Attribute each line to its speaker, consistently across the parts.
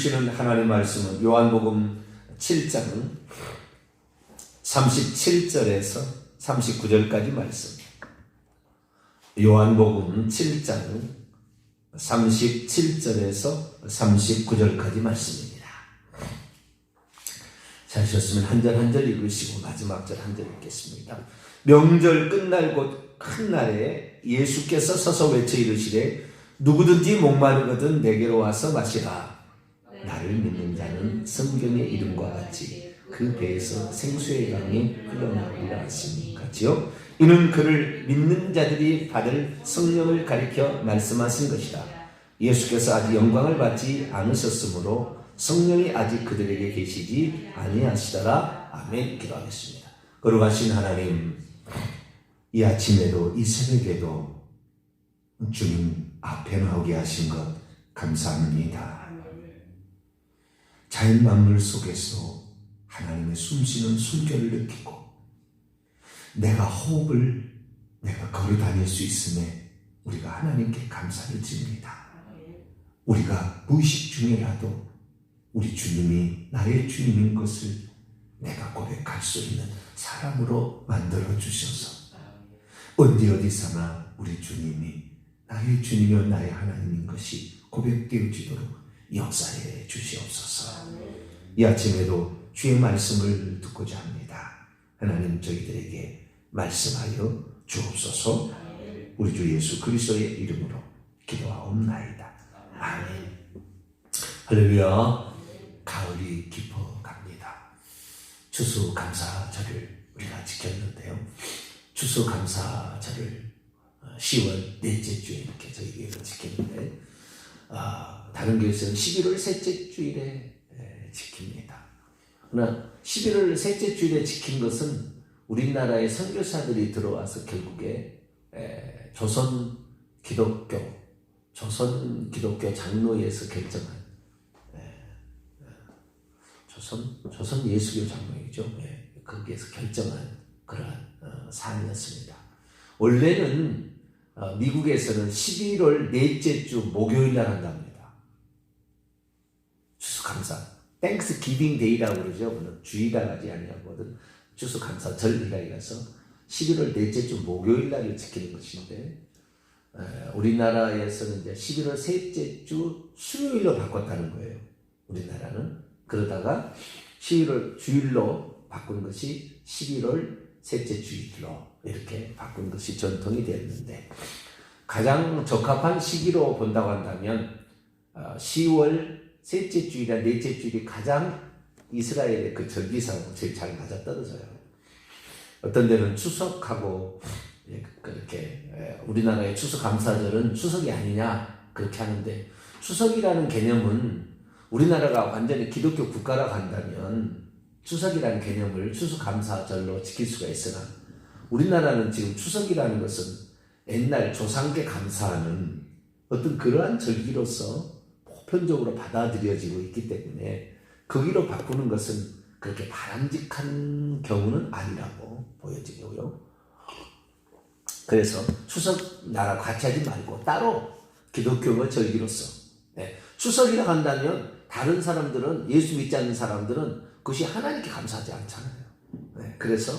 Speaker 1: 주시는 하나님 말씀은 요한복음 7장 37절에서 39절까지 말씀. 요한복음 7장 37절에서 39절까지 말씀입니다. 찾으셨으면 한 절 한 절 읽으시고 마지막 절 한 절 읽겠습니다. 명절 끝날 곧 큰 날에 예수께서 서서 외쳐 이르시되 누구든지 목마르거든 내게로 와서 마시라. 나를 믿는 자는 성경의 이름과 같이 그 배에서 생수의 강이 흘러나오리라 하시니 같이요. 이는 그를 믿는 자들이 받을 성령을 가리켜 말씀하신 것이다. 예수께서 아직 영광을 받지 않으셨으므로 성령이 아직 그들에게 계시지 아니하시더라. 아멘. 기도하겠습니다. 거룩하신 하나님, 이 아침에도 이 새벽에도 주님 앞에 나오게 하신 것 감사합니다. 자연 만물 속에서 하나님의 숨쉬는 숨결을 느끼고 내가 호흡을 내가 걸어 다닐 수 있음에 우리가 하나님께 감사를 드립니다. 우리가 무의식 중에라도 우리 주님이 나의 주님인 것을 내가 고백할 수 있는 사람으로 만들어 주셔서 언제 어디서나 우리 주님이 나의 주님이요 나의 하나님인 것이 고백되어지도록 역사해 주시옵소서. 이 아침에도 주의 말씀을 듣고자 합니다. 하나님 저희들에게 말씀하여 주옵소서. 우리 주 예수 그리스도의 이름으로 기도하옵나이다. 아멘. 할렐루야. 가을이 깊어갑니다. 추수감사절을 우리가 지켰는데요. 추수감사절을 10월 넷째 주에 이렇게 저희 교회가 지키는데 다른 교회에서는 11월 셋째 주일에 지킵니다. 그러나 11월 셋째 주일에 지킨 것은 우리나라의 선교사들이 들어와서 결국에 조선 기독교 장로회에서 결정한 조선 예수교 장로회죠. 거기에서 결정한 그러한 사안이었습니다. 원래는 미국에서는 11월 넷째 주 목요일 날 한답니다. 추수감사, 땡스 기빙 데이라고 그러죠. 주일날하지 아니하거든. 추수감사절이라서 11월 넷째 주 목요일 날을 지키는 것인데 우리나라에서는 이제 11월 셋째 주 수요일로 바꿨다는 거예요. 우리나라는 그러다가 11월 주일로 바꾼 것이 11월 셋째 주일로 이렇게 바꾼 것이 전통이 되었는데 가장 적합한 시기로 본다고 한다면 10월 셋째 주일이나 넷째 주일이 가장 이스라엘의 그 절기상으로 제일 잘 맞아떨어져요. 어떤 데는 추석하고 그렇게 우리나라의 추수감사절은 추석이 아니냐 그렇게 하는데 추석이라는 개념은 우리나라가 완전히 기독교 국가라고 한다면 추석이라는 개념을 추수감사절로 지킬 수가 있으나 우리나라는 지금 추석이라는 것은 옛날 조상께 감사하는 어떤 그러한 절기로서 보편적으로 받아들여지고 있기 때문에 거기로 바꾸는 것은 그렇게 바람직한 경우는 아니라고 보여지고요. 그래서 추석 나라 같이 하지 말고 따로 기독교의 절기로서 추석이라고 한다면 다른 사람들은 예수 믿지 않는 사람들은 그것이 하나님께 감사하지 않잖아요. 그래서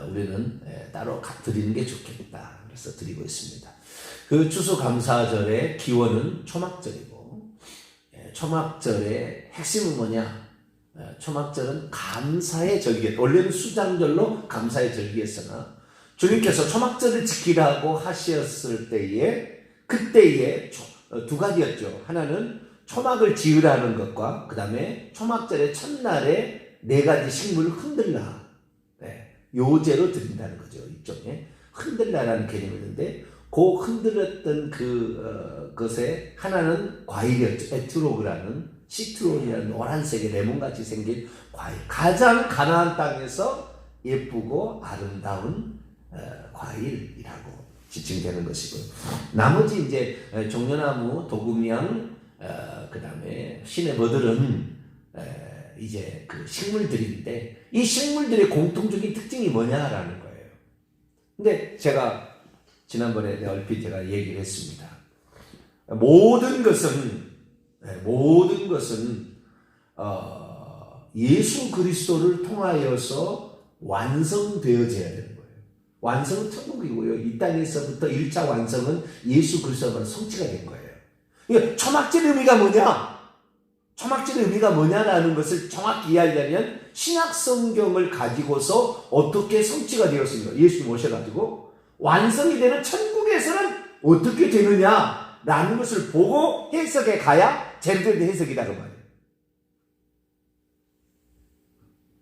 Speaker 1: 우리는 따로 드리는 게 좋겠다. 그래서 드리고 있습니다. 그 추수감사절의 기원은 초막절이고 초막절의 핵심은 뭐냐? 초막절은 감사의 절기. 원래는 수장절로 감사의 절기였으나 주님께서 초막절을 지키라고 하셨을 때에 그때에 두 가지였죠. 하나는 초막을 지으라는 것과 그 다음에 초막절의 첫날에 4가지 식물을 흔들라. 요제로 드린다는 거죠. 일종의 흔들라라는 개념이 있는데 그 흔들었던 것에 하나는 과일이었죠. 에트로그라는 시트론이라는 노란색의 레몬같이 생긴 과일. 가장 가나안 땅에서 예쁘고 아름다운 과일이라고 지칭되는 것이고요. 나머지 이제 종려나무, 도금향, 그 다음에 시내버들은 이제 그 식물들인데 이 식물들의 공통적인 특징이 뭐냐라는 거예요. 근데 제가 지난번에 얼핏 제가 얘기를 했습니다. 모든 것은 예수 그리스도를 통하여서 완성되어져야 되는 거예요. 완성은 천국이고요. 이 땅에서부터 1차 완성은 예수 그리스도가 성취가 된 거예요. 그러니까 초막절의 의미가 뭐냐? 초막절의 의미가 뭐냐라는 것을 정확히 이해하려면 신약 성경을 가지고서 어떻게 성취가 되었습니까? 예수님 오셔가지고 완성이 되는 천국에서는 어떻게 되느냐라는 것을 보고 해석해 가야 제대로 된 해석이다 그 말이에요.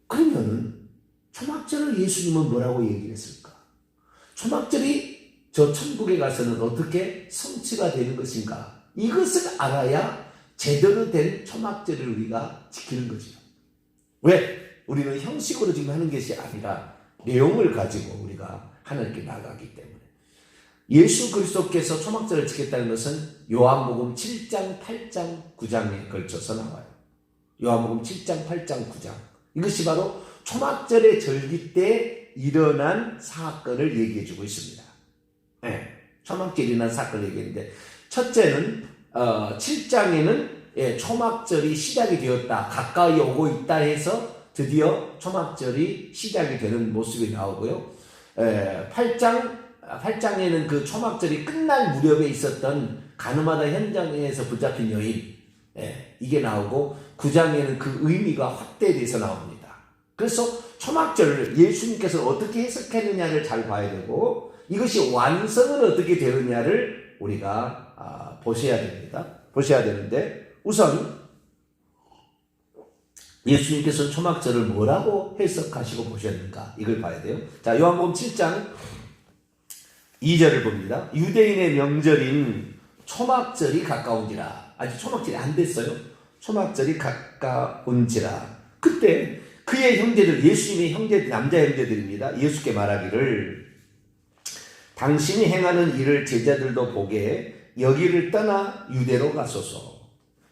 Speaker 1: 그러면 초막절을 예수님은 뭐라고 얘기를 했을까? 초막절이 저 천국에 가서는 어떻게 성취가 되는 것인가? 이것을 알아야 제대로 된 초막절을 우리가 지키는 거죠. 왜? 우리는 형식으로 지금 하는 것이 아니라 내용을 가지고 우리가 하나님께 나가기 때문에. 예수 그리스도께서 초막절을 지켰다는 것은 요한복음 7장, 8장, 9장에 걸쳐서 나와요. 요한복음 7장, 8장, 9장. 이것이 바로 초막절의 절기 때 일어난 사건을 얘기해 주고 있습니다. 네, 초막절이 일어난 사건을 얘기했는데, 첫째는 7장에는 초막절이 시작이 되었다, 가까이 오고 있다 해서 드디어 초막절이 시작이 되는 모습이 나오고요. 8장에는 그 초막절이 끝날 무렵에 있었던 가늠하다 현장에서 붙잡힌 여인, 이게 나오고 9장에는 그 의미가 확대돼서 나옵니다. 그래서 초막절을 예수님께서 어떻게 해석했느냐를 잘 봐야 되고, 이것이 완성은 어떻게 되느냐를 우리가 보셔야 됩니다. 보셔야 되는데, 우선 예수님께서 초막절을 뭐라고 해석하시고 보셨는가, 이걸 봐야 돼요. 자, 요한복음 7장 2절을 봅니다. 유대인의 명절인 초막절이 가까운지라. 아직 초막절이 안 됐어요. 초막절이 가까운지라. 그때 그의 형제들, 예수님의 형제들, 남자 형제들입니다. 예수께 말하기를, 당신이 행하는 일을 제자들도 보게 여기를 떠나 유대로 가소서.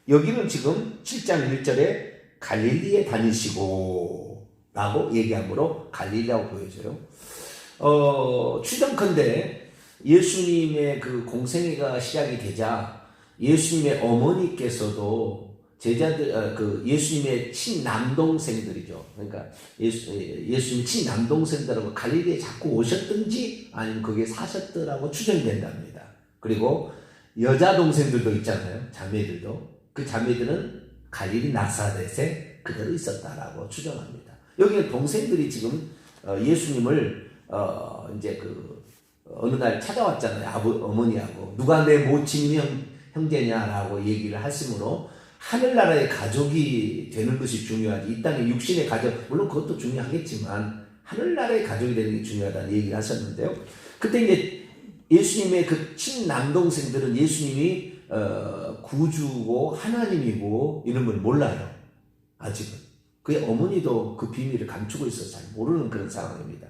Speaker 1: 여기는 지금 7장 1절에 갈릴리에 다니시고 라고 얘기하므로 갈릴리라고 보여져요. 추정컨대 예수님의 그 공생애가 시작이 되자 예수님의 어머니께서도 제자들, 예수님의 친남동생들이죠. 그러니까 예수님의 친남동생들하고 갈릴리에 자꾸 오셨든지 아니면 거기에 사셨더라고 추정된답니다. 그리고 여자 동생들도 있잖아요. 자매들도. 그 자매들은 갈릴리 나사렛에 그대로 있었다라고 추정합니다. 여기는 동생들이 지금 예수님을 이제 어느 날 찾아왔잖아요. 어머니하고. 누가 내 모친이 형제냐라고 얘기를 하시므로 하늘나라의 가족이 되는 것이 중요하지, 이 땅의 육신의 가족, 물론 그것도 중요하겠지만 하늘나라의 가족이 되는 게 중요하다는 얘기를 하셨는데요. 그때 이제 예수님의 그 친남동생들은 예수님이 구주고 하나님이고 이런 걸 몰라요. 아직은. 그의 어머니도 그 비밀을 감추고 있어서 잘 모르는 그런 상황입니다.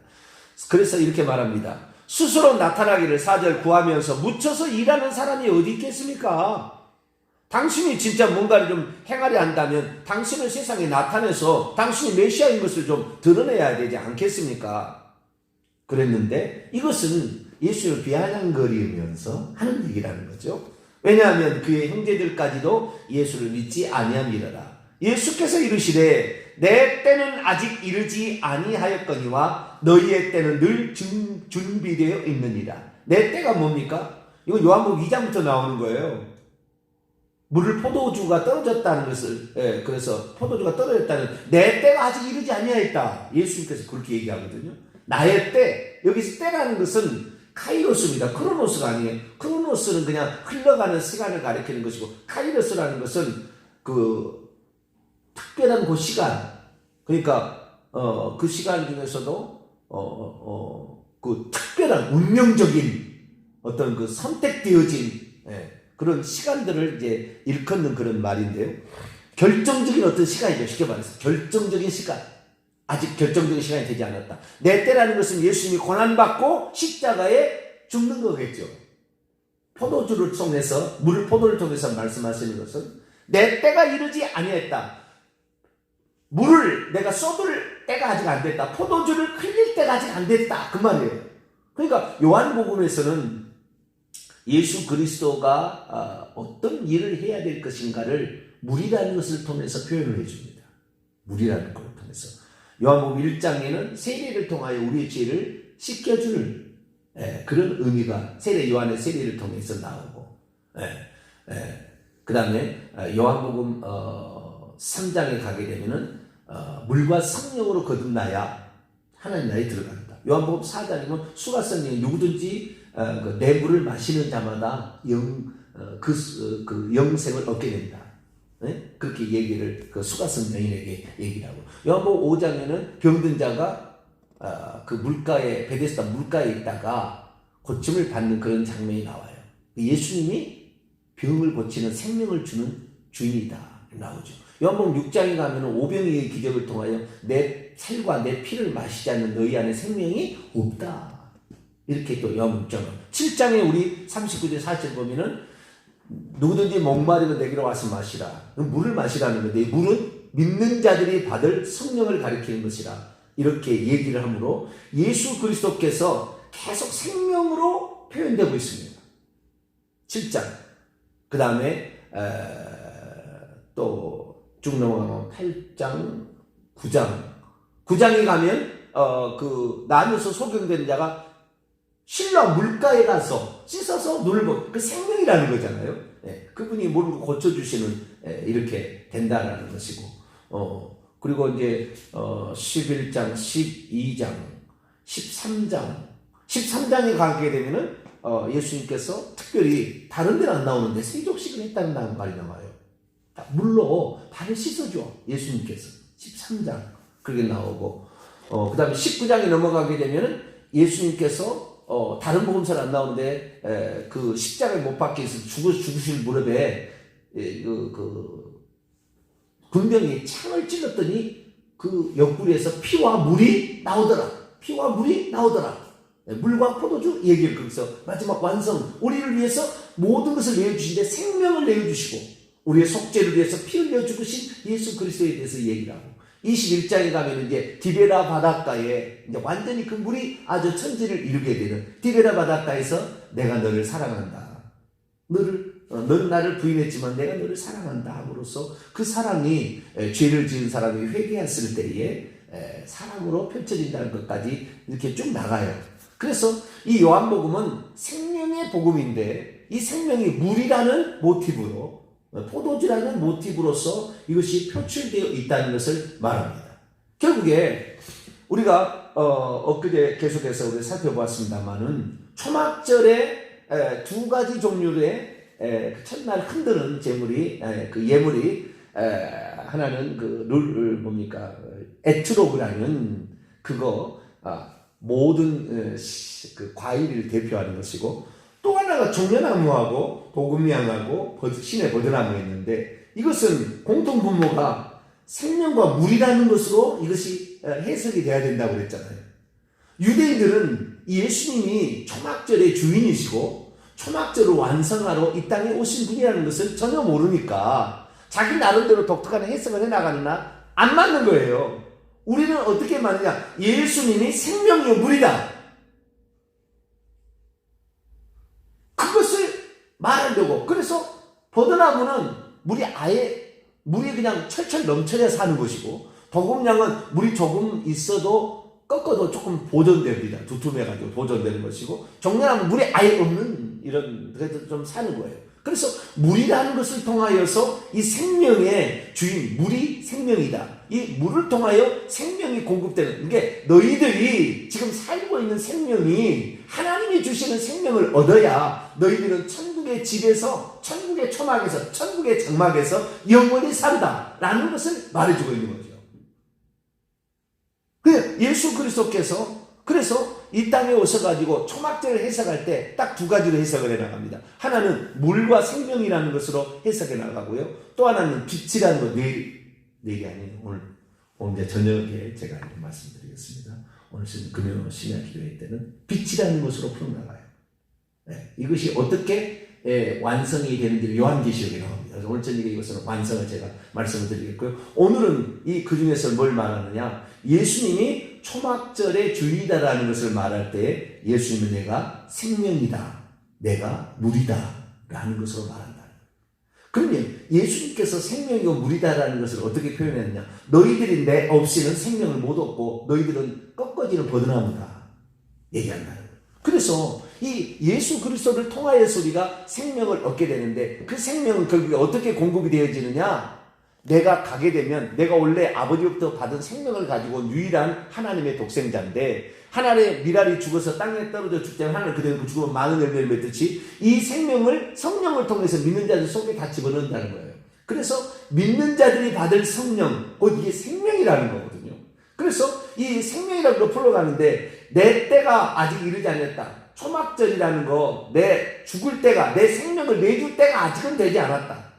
Speaker 1: 그래서 이렇게 말합니다. 스스로 나타나기를 4절 구하면서 묻혀서 일하는 사람이 어디 있겠습니까? 당신이 진짜 뭔가를 좀 행하려 한다면 당신을 세상에 나타내서 당신이 메시아인 것을 좀 드러내야 되지 않겠습니까? 그랬는데 이것은 예수를 비아냥거리면서 하는 얘기라는 거죠. 왜냐하면 그의 형제들까지도 예수를 믿지 아니함이러라. 예수께서 이르시되 내 때는 아직 이르지 아니하였거니와 너희의 때는 늘 준비되어 있느니라. 내 때가 뭡니까? 이거 요한복음 2장부터 나오는 거예요. 물을 포도주가 떨어졌다는 것을, 그래서 포도주가 떨어졌다는, 내 때가 아직 이르지 아니하였다. 예수님께서 그렇게 얘기하거든요. 나의 때, 여기서 때라는 것은 카이로스입니다. 크로노스가 아니에요. 크로노스는 그냥 흘러가는 시간을 가리키는 것이고, 카이로스라는 것은 특별한 그 시간, 그러니까 그 시간 중에서도 그 특별한 운명적인 어떤 그 선택되어진 그런 시간들을 이제 일컫는 그런 말인데요. 결정적인 어떤 시간이죠. 쉽게 말해서 결정적인 시간. 아직 결정적인 시간이 되지 않았다. 내 때라는 것은 예수님이 고난받고 십자가에 죽는 거겠죠. 포도주를 통해서, 포도를 통해서 말씀하시는 것은 내 때가 이르지 아니했다. 물을 내가 쏟을 때가 아직 안 됐다. 포도주를 흘릴 때가 아직 안 됐다. 그 말이에요. 그러니까 요한복음에서는 예수 그리스도가 어떤 일을 해야 될 것인가를 물이라는 것을 통해서 표현을 해줍니다. 물이라는 것을 통해서. 요한복음 1장에는 세례를 통하여 우리의 죄를 씻겨주는 그런 의미가 요한의 세례를 통해서 나오고, 그 다음에 요한복음 3장에 가게 되면은 물과 성령으로 거듭나야 하나님 나라에 들어간다. 요한복음 4장이면 수가성령이 누구든지 내 물을 마시는 자마다 영생을 얻게 된다. 그렇게 얘기를 수가성 여인에게 얘기를 하고, 요한복음 5장에는 병든 자가 그 물가에, 베데스다 물가에 있다가 고침을 받는 그런 장면이 나와요. 예수님이 병을 고치는 생명을 주는 주인이다 나오죠. 요한복음 6장에 가면 오병이의 기적을 통하여 내 살과 내 피를 마시지 않는 너희 안에 생명이 없다. 이렇게 또 요한복음 6장. 7장에 우리 39절 40절 보면은 누구든지 목마르면 내게로 와서 마시라. 물을 마시라는 건데, 물은 믿는 자들이 받을 성령을 가리키는 것이라. 이렇게 얘기를 하므로 예수 그리스도께서 계속 생명으로 표현되고 있습니다. 7장. 그 다음에 또 쭉 넘어가면 8장, 9장. 9장에 가면 나누어서 소경된 자가 신라 물가에 가서 씻어서 눈을 그 생명이라는 거잖아요. 그분이 물을 고쳐주시는 이렇게 된다라는 것이고, 그리고 이제 11장, 12장, 13장에 가게 되면은 예수님께서 특별히 다른 데는 안 나오는데 세족식을 했다는 말이 나와요. 물로 발을 씻어줘 예수님께서. 13장 그렇게 나오고, 그 다음에 19장에 넘어가게 되면은 예수님께서 다른 복음서는 안 나오는데 그 십자가에 못 박혀 있어 죽으실 무렵에 군병이 창을 찔렀더니 그 옆구리에서 피와 물이 나오더라. 물과 포도주 얘기를 거기서 마지막 완성, 우리를 위해서 모든 것을 내어주신데 생명을 내어주시고 우리의 속죄를 위해서 피 흘려 죽으신 예수 그리스도에 대해서 얘기를 하고, 21장에 가면 이제 디베라 바닷가에 이제 완전히 그 물이 아주 천지를 이루게 되는 디베라 바닷가에서 내가 너를 사랑한다. 너는 나를 부인했지만 내가 너를 사랑한다 함으로써 그 사랑이 죄를 지은 사람이 회개했을 때에 사랑으로 펼쳐진다는 것까지 이렇게 쭉 나가요. 그래서 이 요한복음은 생명의 복음인데 이 생명이 물이라는 모티브로, 포도주라는 모티브로서 이것이 표출되어 있다는 것을 말합니다. 결국에 우리가 엊그제 계속해서 우리 살펴보았습니다만은 초막절에 두 가지 종류의 첫날 흔드는 예물이 하나는 에트로그라는 그거 모든 그 과일을 대표하는 것이고, 또 하나가 종려나무하고 도금향하고 신의 버드나무가 있는데, 이것은 공통분모가 생명과 물이라는 것으로 이것이 해석이 돼야 된다고 그랬잖아요. 유대인들은 예수님이 초막절의 주인이시고 초막절을 완성하러 이 땅에 오신 분이라는 것을 전혀 모르니까 자기 나름대로 독특한 해석을 해나가느나 안 맞는 거예요. 우리는 어떻게 말하냐? 예수님이 생명이요 물이다. 그것을 말하려고. 그래서 버드나무는 물이 그냥 철철 넘쳐야 사는 것이고, 도금향은 물이 조금 있어도 꺾어도 조금 보존됩니다. 두툼해가지고 보존되는 것이고, 종려나무는 물이 아예 없는 이런 그래도 좀 사는 거예요. 그래서 물이라는 것을 통하여서 이 생명의 주인, 물이 생명이다. 이 물을 통하여 생명이 공급되는 게, 너희들이 지금 살고 있는 생명이 하나님이 주시는 생명을 얻어야 너희들은 천국의 집에서, 천국의 초막에서, 천국의 장막에서 영원히 산다 라는 것을 말해주고 있는 거죠. 예수 그리스도께서 그래서 이 땅에 오셔가지고 초막절을 해석할 때 딱 두 가지로 해석을 해나갑니다. 하나는 물과 생명이라는 것으로 해석해 나가고요. 또 하나는 빛이라는 것, 내일이 아니에요. 오늘 저녁에 제가 말씀드리겠습니다. 오늘 금요 심야 기도회 때는 빛이라는 것으로 풀어나가요. 이것이 어떻게 완성이 되는지 요한계시록에 나옵니다. 그래서 오늘 저녁에 이것은 완성을 제가 말씀을 드리겠고요. 오늘은 그 중에서 뭘 말하느냐? 예수님이 초막절의 주인이다라는 것을 말할 때 예수님은 내가 생명이다, 내가 물이다 라는 것으로 말한다. 그러면 예수님께서 생명이고 물이다라는 것을 어떻게 표현했냐? 너희들이 내 없이는 생명을 못 얻고 너희들은 꺾어지는 버드나무다 얘기한다는 거예요. 그래서 이 예수 그리스도를 통하여서 우리가 생명을 얻게 되는데 그 생명은 결국에 어떻게 공급이 되어지느냐? 내가 가게 되면 내가 원래 아버지로부터 받은 생명을 가지고 유일한 하나님의 독생자인데 하나님의 미랄이 죽어서 땅에 떨어져 죽지 않으면 하나님 그대로 죽으면 많은 열매를 맺듯이 이 생명을 성령을 통해서 믿는 자들 속에 다 집어넣는다는 거예요. 그래서 믿는 자들이 받을 성령, 곧 이게 생명이라는 거거든요. 그래서 이 생명이라는 걸 풀어가는데 내 때가 아직 이르지 않았다. 초막절이라는 거, 내 죽을 때가, 내 생명을 내줄 때가 아직은 되지 않았다.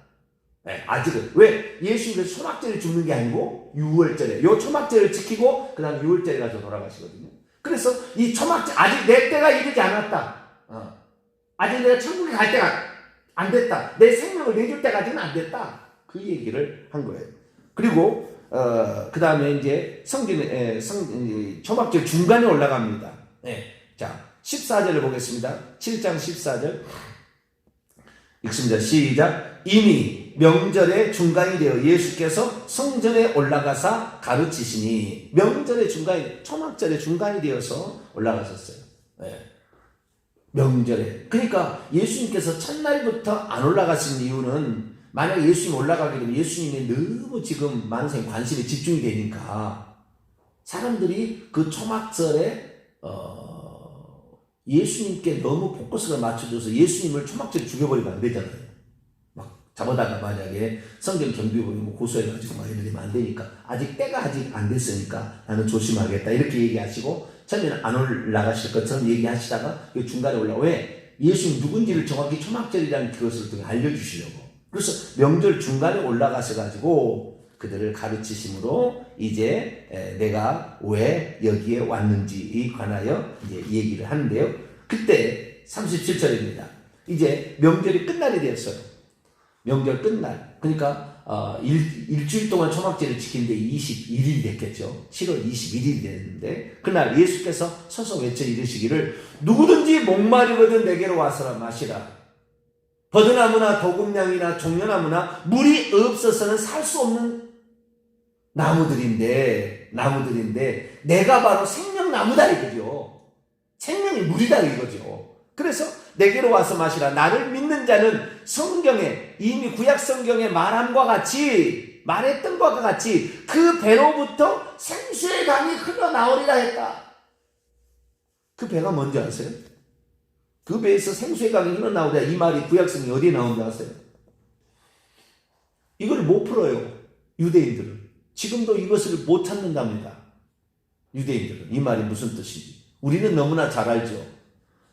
Speaker 1: 네, 아직은. 왜? 예수님께서 초막절에 죽는 게 아니고 6월절에 요 초막절을 지키고 그 다음에 6월절에 가서 돌아가시거든요. 그래서 이 초막절 아직 내 때가 이르지 않았다. 아직 내가 천국에 갈 때가 안 됐다. 내 생명을 내줄 때까지는 안 됐다. 그 얘기를 한 거예요. 그리고 그 다음에 이제 초막절 중간에 올라갑니다. 네. 자, 14절을 보겠습니다. 7장 14절 읽습니다. 시작. 이미 명절의 중간이 되어 예수께서 성전에 올라가사 가르치시니 명절의 중간이 초막절의 중간이 되어서 올라가셨어요. 네. 명절에. 그러니까 예수님께서 첫날부터 안 올라가신 이유는 만약 예수님 올라가게 되면 예수님이 너무 지금 많은 사람이 관심이 집중이 되니까 사람들이 그 초막절에 예수님께 너무 포커스를 맞춰줘서 예수님을 초막절에 죽여버리면 안 되잖아요. 막 잡아다가 만약에 성경 경비법이 뭐 고소해가지고 막 이러면 안 되니까 아직 때가 아직 안 됐으니까 나는 조심하겠다 이렇게 얘기하시고 처음에는 안 올라가실 것처럼 얘기하시다가 중간에 왜? 예수님 누군지를 정확히 초막절이라는 그것을 알려주시려고. 그래서 명절 중간에 올라가셔가지고 그들을 가르치심으로 이제 내가 왜 여기에 왔는지에 관하여 이제 얘기를 하는데요. 그때 37절입니다. 이제 명절이 끝날이 되었어요. 명절 끝날. 그러니까 일주일 동안 초막절을 지키는데 21일이 됐겠죠. 7월 21일이 됐는데 그날 예수께서 서서 외쳐 이르시기를 누구든지 목마르거든 내게로 와서라 마시라. 버드나무나 도금냥이나 종려나무나 물이 없어서는 살 수 없는 나무들인데 내가 바로 생명나무다 이거죠. 생명이 물이다 이거죠. 그래서 내게로 와서 마시라. 나를 믿는 자는 성경에 이미 구약 성경에 말함과 같이 말했던 것과 같이 그 배로부터 생수의 강이 흘러나오리라 했다. 그 배가 뭔지 아세요? 그 배에서 생수의 강이 흘러나오리라 이 말이 구약 성경에 어디에 나온지 아세요? 이걸 못 풀어요. 유대인들은. 지금도 이것을 못 찾는답니다. 유대인들은. 이 말이 무슨 뜻인지. 우리는 너무나 잘 알죠.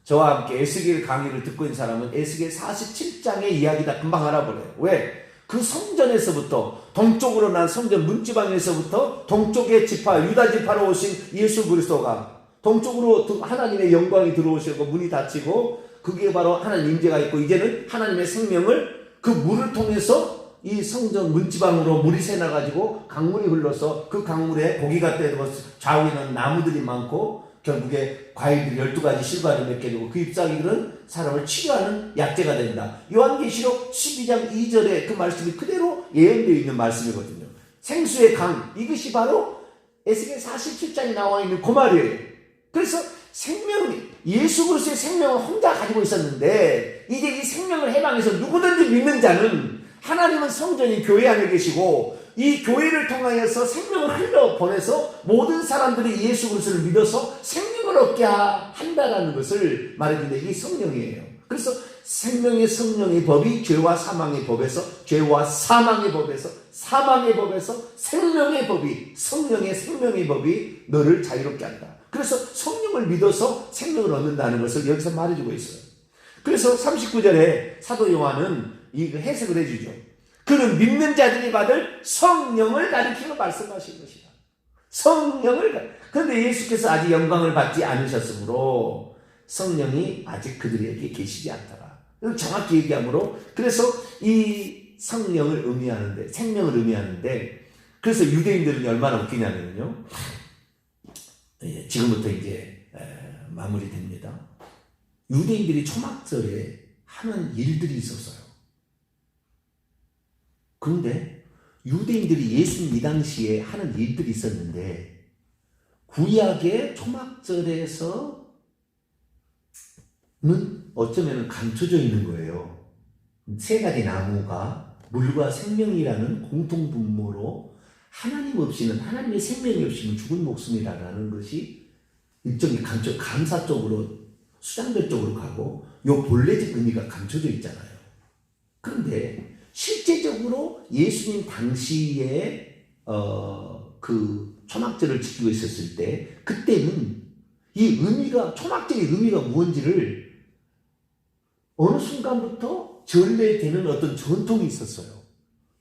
Speaker 1: 저와 함께 에스겔 강의를 듣고 있는 사람은 에스겔 47장의 이야기 다 금방 알아버려요. 왜? 그 성전에서부터 동쪽으로 난 성전 문지방에서부터 동쪽의 지파 유다 지파로 오신 예수 그리스도가 동쪽으로 하나님의 영광이 들어오시고 문이 닫히고 그게 바로 하나님 임재가 있고 이제는 하나님의 생명을 그 물을 통해서 이 성전 문지방으로 물이 새나가지고 강물이 흘러서 그 강물에 고기가 떼고 좌우에는 나무들이 많고 결국에 과일들이 12가지 실과를 맺게 되고 그 잎사귀들은 사람을 치료하는 약재가 된다. 요한계시록 12장 2절에 그 말씀이 그대로 예언되어 있는 말씀이거든요. 생수의 강, 이것이 바로 에스겔 47장에 나와 있는 그 말이에요. 그래서 예수 그리스도의 생명을 혼자 가지고 있었는데 이제 이 생명을 해방해서 누구든지 믿는 자는 하나님은 성전이 교회 안에 계시고 이 교회를 통하여서 생명을 흘려보내서 모든 사람들이 예수 그리스도를 믿어서 생명을 얻게 한다라는 것을 말해주는데 이게 성령이에요. 그래서 생명의 성령의 법이 죄와 사망의 법에서 죄와 사망의 법에서 사망의 법에서 생명의 법이 성령의 생명의 법이 너를 자유롭게 한다. 그래서 성령을 믿어서 생명을 얻는다는 것을 여기서 말해주고 있어요. 그래서 39절에 사도 요한은 이 해석을 해주죠. 그는 믿는 자들이 받을 성령을 가리키며 말씀하신 것이다. 성령을 그런데 예수께서 아직 영광을 받지 않으셨으므로 성령이 아직 그들에게 계시지 않더라. 정확히 얘기하므로 그래서 이 성령을 의미하는데 생명을 의미하는데 그래서 유대인들은 얼마나 웃기냐면요. 지금부터 이제 마무리됩니다. 유대인들이 초막절에 하는 일들이 있었어요. 그런데 유대인들이 예수님 이 당시에 하는 일들이 있었는데 구약의 초막절에서는 어쩌면 감춰져 있는 거예요. 세 가지 나무가 물과 생명이라는 공통분모로 하나님 없이는, 하나님의 생명이 없이는 죽은 목숨이라는 것이 일종의 감사 쪽으로, 수장별 쪽으로 가고 요 본래적 의미가 감춰져 있잖아요. 그런데 실제적으로 예수님 당시에 그 초막절을 지키고 있었을 때, 그때는 이 의미가, 초막절의 의미가 무언지를 어느 순간부터 전래되는 어떤 전통이 있었어요.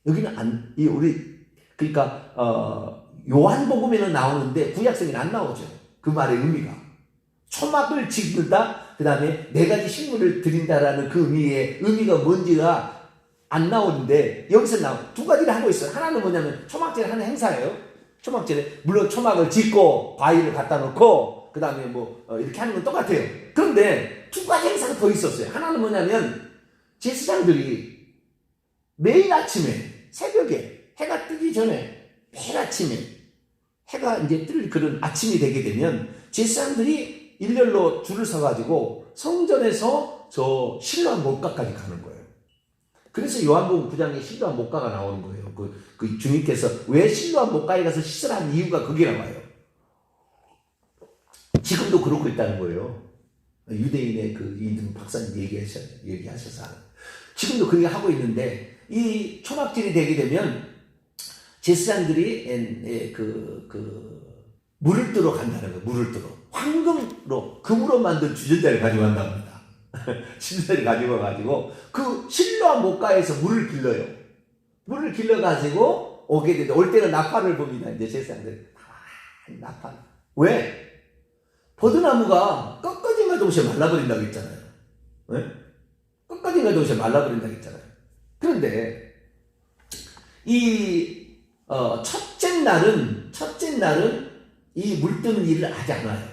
Speaker 1: 여기는 그러니까 요한복음에는 나오는데 구약성에는 안 나오죠. 그 말의 의미가 초막을 짓는다, 그 다음에 네 가지 식물을 드린다라는 그 의미가 뭔지가 안 나오는데 여기서 두 가지를 하고 있어요. 하나는 뭐냐면 초막절에 하는 행사예요. 초막절에 물론 초막을 짓고 과일을 갖다 놓고 그 다음에 이렇게 하는 건 똑같아요. 그런데 두 가지 행사가 더 있었어요. 하나는 뭐냐면 제사장들이 매일 아침에 새벽에 해가 뜨기 전에 매일 아침에 해가 이제 뜰 그런 아침이 되게 되면 제사장들이 일렬로 줄을 서가지고 성전에서 저 실로암 못가까지 가는 거예요. 그래서 요한복음 9장에 실로암 못가가 나오는 거예요. 그 주님께서 왜 실로암 못가에 가서 시설한 이유가 거기에 나와요. 지금도 그러고 있다는 거예요. 유대인의 이등 박사님 얘기하셔서 지금도 그렇게 하고 있는데, 이 초막절이 되게 되면 제사장들이 물을 뜨러 간다는 거예요. 물을 뜨러 황금으로, 금으로 만든 주전자를 가지고 간답니다. 주전자를 가지고 가지고 그 실로암 못가에서 물을 길러요. 물을 길러가지고 오게 되는데, 올 때는 나팔을 봅니다. 이제 제사장들이 나팔. 왜? 버드나무가 끝까지인가 동시에 말라버린다고 했잖아요. 네? 끝까지인가 동시에 말라버린다고 했잖아요. 그런데 이 첫째 날은 이 물 뜨는 일을 하지 않아요.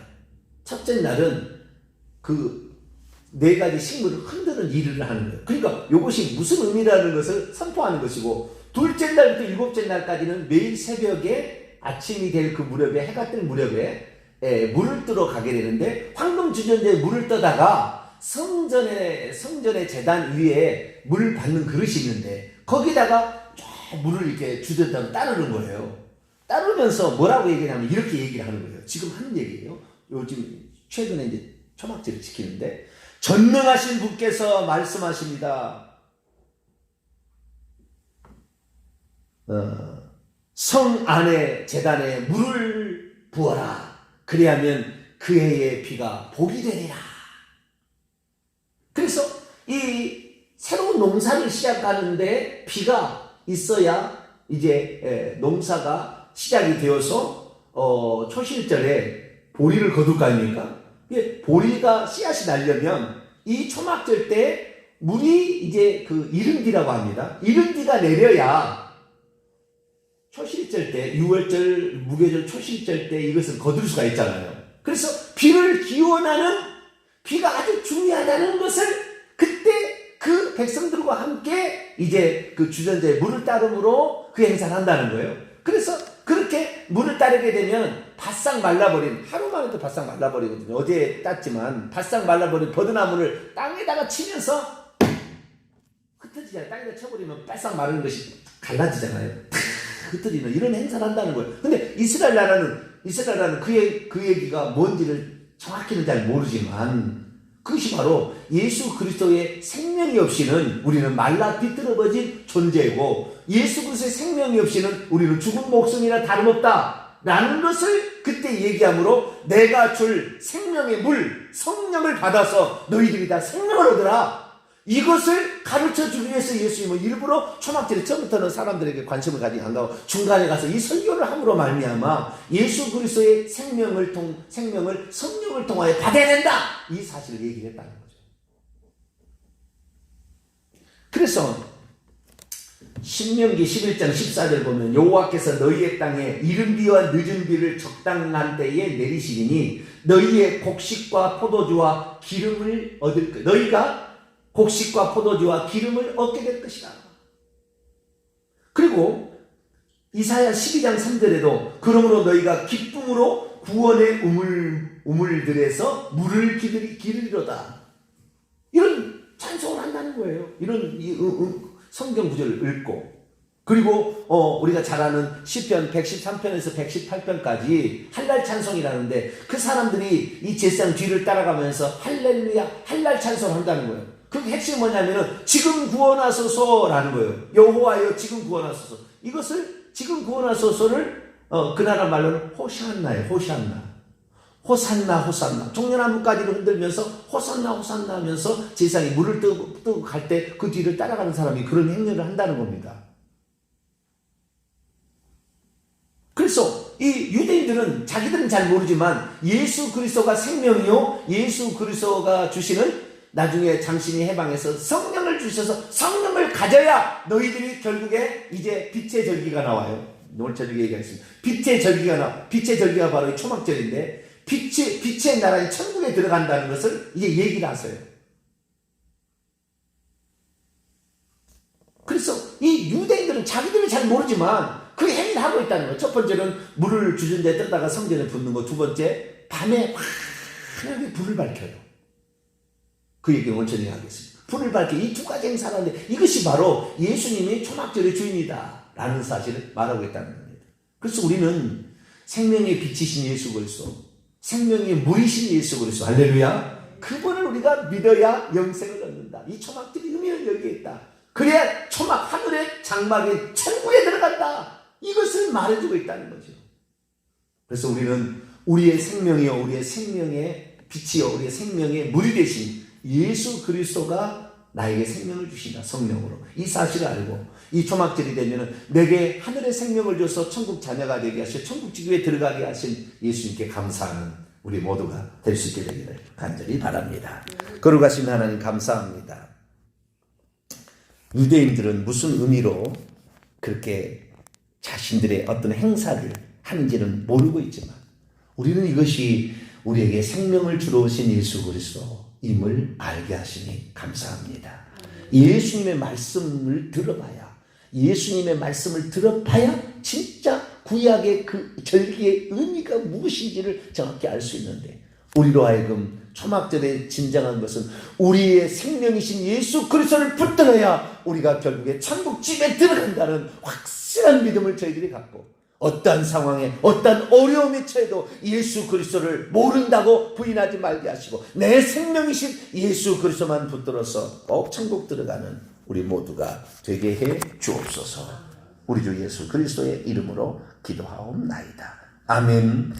Speaker 1: 첫째 날은 그 네 가지 식물을 흔드는 일을 하는 거예요. 그러니까 이것이 무슨 의미라는 것을 선포하는 것이고, 둘째 날부터 일곱째 날까지는 매일 새벽에 아침이 될 그 무렵에, 해가 뜰 무렵에 물을 뜨러 가게 되는데, 황금 주전자에 물을 떠다가 성전의 제단 위에 물 받는 그릇이 있는데 거기다가 물을 이렇게 주전자로 따르는 거예요. 따르면서 뭐라고 얘기하냐면 이렇게 얘기를 하는 거예요. 지금 하는 얘기예요. 요즘 최근에 이제 초막절을 지키는데, 전능하신 분께서 말씀하십니다. 성 안에 제단에 물을 부어라. 그리하면 그 해의 비가 복이 되리라. 그래서 이 새로운 농사를 시작하는데 비가 있어야 이제 농사가 시작이 되어서 초실절에 보리를 거둘 거 아닙니까? 보리가 씨앗이 나려면 이 초막절 때 물이 이제 그 이른디라고 합니다. 이른디가 내려야 초실절 때, 6월절, 무교절, 초실절 때 이것을 거둘 수가 있잖아요. 그래서 비를 기원하는, 비가 아주 중요하다는 것을 그때 그 백성들과 함께 이제 그 주전자에 물을 따름으로 그 행사를 한다는 거예요. 그래서 그렇게 물을 따르게 되면 바싹 말라버린, 하루 만에도 바싹 말라버리거든요. 어제 땄지만 바싹 말라버린 버드나무를 땅에다가 치면서 흩어지잖아요. 땅에다 쳐버리면 바싹 마르는 것이 갈라지잖아요. 흩어지는 이런 행사를 한다는 거예요. 근데 이스라엘 나라는 그 얘기가 뭔지를 정확히는 잘 모르지만, 그것이 바로 예수 그리스도의 생명이 없이는 우리는 말라 비틀어버진 존재고, 예수 그리스도의 생명이 없이는 우리는 죽은 목숨이나 다름없다 라는 것을 그때 얘기하므로, 내가 줄 생명의 물 성령을 받아서 너희들이 다 생명을 얻으라, 이것을 가르쳐주기 위해서 예수님은 일부러 초막절에 처음부터는 사람들에게 관심을 가지지 않고 중간에 가서 이 설교를 함으로 말미암아 예수 그리스도의 생명을 성령을 통하여 받아야 된다, 이 사실을 얘기를 했다는 거죠. 그래서 신명기 11장 14절 보면, 여호와께서 너희의 땅에 이른 비와 늦은 비를 적당한 때에 내리시리니 너희의 곡식과 포도주와 기름을 얻을 너희가 곡식과 포도주와 기름을 얻게 될 것이다. 그리고 이사야 12장 3절에도 그러므로 너희가 기쁨으로 구원의 우물들에서 물을 기르리로다. 이런 찬송을 한다는 거예요. 이런 성경 구절을 읽고, 그리고 우리가 잘 아는 시편 113편에서 118편까지 할랄 찬송이라는데, 그 사람들이 이 제사장 뒤를 따라가면서 할렐루야 할랄 찬송을 한다는 거예요. 그 핵심이 뭐냐면은 지금 구원하소서라는 거예요. 여호와여 지금 구원하소서. 이것을 지금 구원하소서를 그 나라 말로는 호산나예요. 호산나. 종려나무까지를 흔들면서 호산나 하면서 제사장이 물을 뜨고 갈 때 그 뒤를 따라가는 사람이 그런 행렬을 한다는 겁니다. 그래서 이 유대인들은 자기들은 잘 모르지만 예수 그리스도가 생명이요, 예수 그리스도가 주시는 나중에 장신이 해방해서 성령을 주셔서 성령을 가져야 너희들이 결국에 이제 빛의 절기가 나와요. 오늘 저녁에 얘기하겠습니다. 빛의 절기가 바로 이 초막절인데, 빛의 나라의 천국에 들어간다는 것을 이제 얘기를 하세요. 그래서 이 유대인들은 자기들이 잘 모르지만 그 행위를 하고 있다는 거예요. 첫 번째는 물을 주전 데 뜨다가 성전에 붓는 거. 두 번째, 밤에 환하게 불을 밝혀요. 그 얘기는 오늘 저녁에 하겠습니다. 불을 밝혀 이 두 가지 행사를 하는데, 이것이 바로 예수님이 초막절의 주인이다 라는 사실을 말하고 있다는 겁니다. 그래서 우리는 생명의 빛이신 예수 그리스도, 생명의 물이신 예수 그리스도, 할렐루야, 그분을 우리가 믿어야 영생을 얻는다. 이 초막절의 의미는 여기에 있다. 그래야 초막 하늘의 장막의 천국에 들어간다. 이것을 말해주고 있다는 거죠. 그래서 우리는 우리의 생명이요, 우리의 생명의 빛이요, 우리의 생명의 물이 되신 예수 그리스도가 나에게 생명을 주신다. 성령으로. 이 사실을 알고 이 초막절이 되면 내게 하늘의 생명을 줘서 천국 자녀가 되게 하시고 천국 지구에 들어가게 하신 예수님께 감사하는 우리 모두가 될 수 있게 되기를 간절히 바랍니다. 거룩하신 하나님 감사합니다. 유대인들은 무슨 의미로 그렇게 자신들의 어떤 행사를 하는지는 모르고 있지만, 우리는 이것이 우리에게 생명을 주러 오신 예수 그리스도임을 알게 하시니 감사합니다. 예수님의 말씀을 들어봐야 진짜 구약의 그 절기의 의미가 무엇인지를 정확히 알 수 있는데, 우리로 하여금 초막절의 진정한 것은 우리의 생명이신 예수 그리스도를 붙들어야 우리가 결국에 천국집에 들어간다는 확실한 믿음을 저희들이 갖고, 어떠한 상황에 어떠한 어려움에 처해도 예수 그리스도를 모른다고 부인하지 말게 하시고 내 생명이신 예수 그리스도만 붙들어서 꼭 천국 들어가는 우리 모두가 되게 해 주옵소서. 우리 주 예수 그리스도의 이름으로 기도하옵나이다. 아멘.